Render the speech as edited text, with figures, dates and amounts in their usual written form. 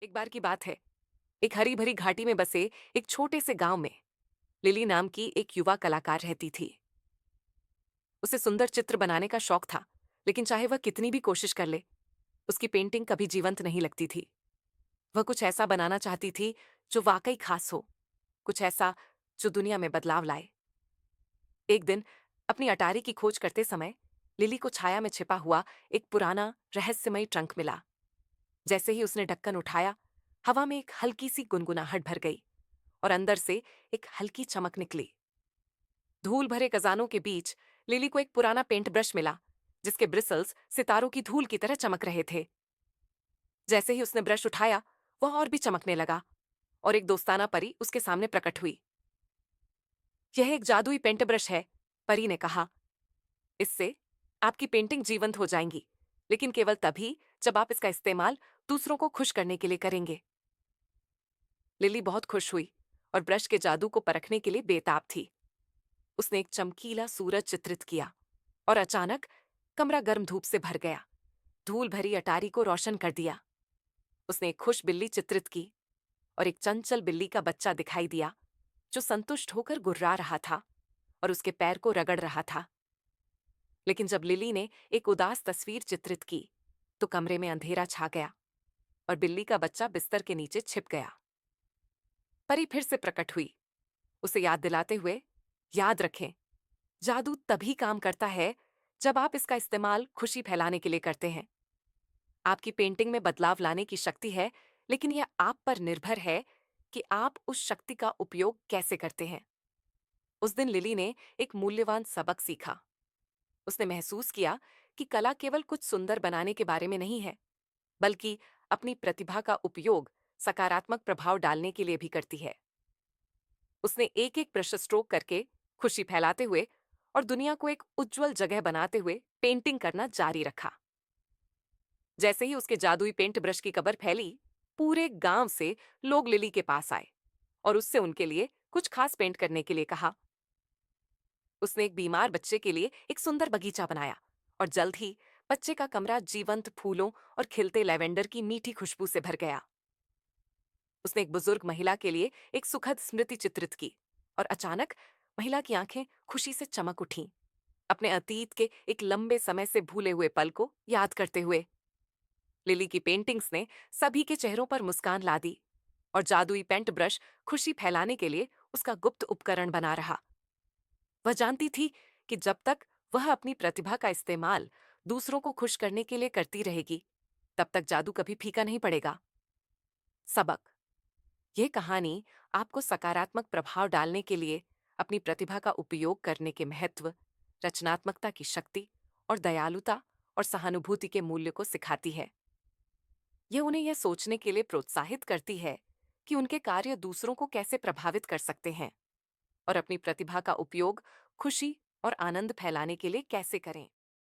एक बार की बात है। एक हरी भरी घाटी में बसे एक छोटे से गांव में लिली नाम की एक युवा कलाकार रहती थी। उसे सुंदर चित्र बनाने का शौक था, लेकिन चाहे वह कितनी भी कोशिश कर ले, उसकी पेंटिंग कभी जीवंत नहीं लगती थी। वह कुछ ऐसा बनाना चाहती थी जो वाकई खास हो, कुछ ऐसा जो दुनिया में बदलाव लाए। एक दिन अपनी अटारी की खोज करते समय लिली को छाया में छिपा हुआ एक पुराना रहस्यमयी ट्रंक मिला। जैसे ही उसने ढक्कन उठाया, हवा में एक हल्की सी गुनगुनाहट भर गई और अंदर से एक हल्की चमक निकली। धूल भरे खजानों के बीच लिली को एक पुराना पेंट ब्रश मिला, जिसके ब्रिसल्स सितारों की धूल की तरह चमक रहे थे। जैसे ही उसने ब्रश उठाया, वह और भी चमकने लगा और एक दोस्ताना परी उसके सामने प्रकट हुई। यह एक जादुई पेंट ब्रश है, परी ने कहा। इससे आपकी पेंटिंग जीवंत हो जाएंगी, लेकिन केवल तभी जब आप इसका इस्तेमाल दूसरों को खुश करने के लिए करेंगे। लिली बहुत खुश हुई और ब्रश के जादू को परखने के लिए बेताब थी। उसने एक चमकीला सूरज चित्रित किया और अचानक कमरा गर्म धूप से भर गया, धूल भरी अटारी को रोशन कर दिया। उसने एक खुश बिल्ली चित्रित की और एक चंचल बिल्ली का बच्चा दिखाई दिया, जो संतुष्ट होकर गुर्रा रहा था और उसके पैर को रगड़ रहा था। लेकिन जब लिली ने एक उदास तस्वीर चित्रित की, तो कमरे में अंधेरा छा गया और बिल्ली का बच्चा बिस्तर के नीचे छिप गया। परी फिर से प्रकट हुई, उसे याद दिलाते हुए, याद रखें, जादू तभी काम करता है जब आप इसका इस्तेमाल खुशी फैलाने के लिए करते हैं। आपकी पेंटिंग में बदलाव लाने की शक्ति है, लेकिन यह आप पर निर्भर है कि आप उस शक्ति का उपयोग कैसे करते हैं। उस दिन लिली ने एक मूल्यवान सबक सीखा। उसने महसूस किया कि कला केवल कुछ सुंदर बनाने के बारे में नहीं है, बल्कि अपनी प्रतिभा का उपयोग सकारात्मक प्रभाव डालने के लिए भी करती है। उसने एक एक ब्रश स्ट्रोक करके, खुशी फैलाते हुए और दुनिया को एक उज्जवल जगह बनाते हुए पेंटिंग करना जारी रखा। जैसे ही उसके जादुई पेंट ब्रश की खबर फैली, पूरे गांव से लोग लिली के पास आए और उससे उनके लिए कुछ खास पेंट करने के लिए कहा। उसने एक बीमार बच्चे के लिए एक सुंदर बगीचा बनाया और जल्द ही बच्चे का कमरा जीवंत फूलों और खिलते लैवेंडर की मीठी खुशबू से भर गया। उसने एक बुजुर्ग महिला के लिए एक सुखद स्मृति चित्रित की और अचानक महिला की आंखें खुशी से चमक उठीं, अपने अतीत के एक लंबे समय से भूले हुए पल को याद करते हुए। लिली की पेंटिंग्स ने सभी के चेहरों पर मुस्कान ला दी और जादुई पेंट ब्रश खुशी फैलाने के लिए उसका गुप्त उपकरण बना रहा। वह जानती थी कि जब तक वह अपनी प्रतिभा का इस्तेमाल दूसरों को खुश करने के लिए करती रहेगी, तब तक जादू कभी फीका नहीं पड़ेगा। सबक: यह कहानी आपको सकारात्मक प्रभाव डालने के लिए अपनी प्रतिभा का उपयोग करने के महत्व, रचनात्मकता की शक्ति और दयालुता और सहानुभूति के मूल्य को सिखाती है। यह उन्हें यह सोचने के लिए प्रोत्साहित करती है कि उनके कार्य दूसरों को कैसे प्रभावित कर सकते हैं और अपनी प्रतिभा का उपयोग खुशी और आनंद फैलाने के लिए कैसे करें।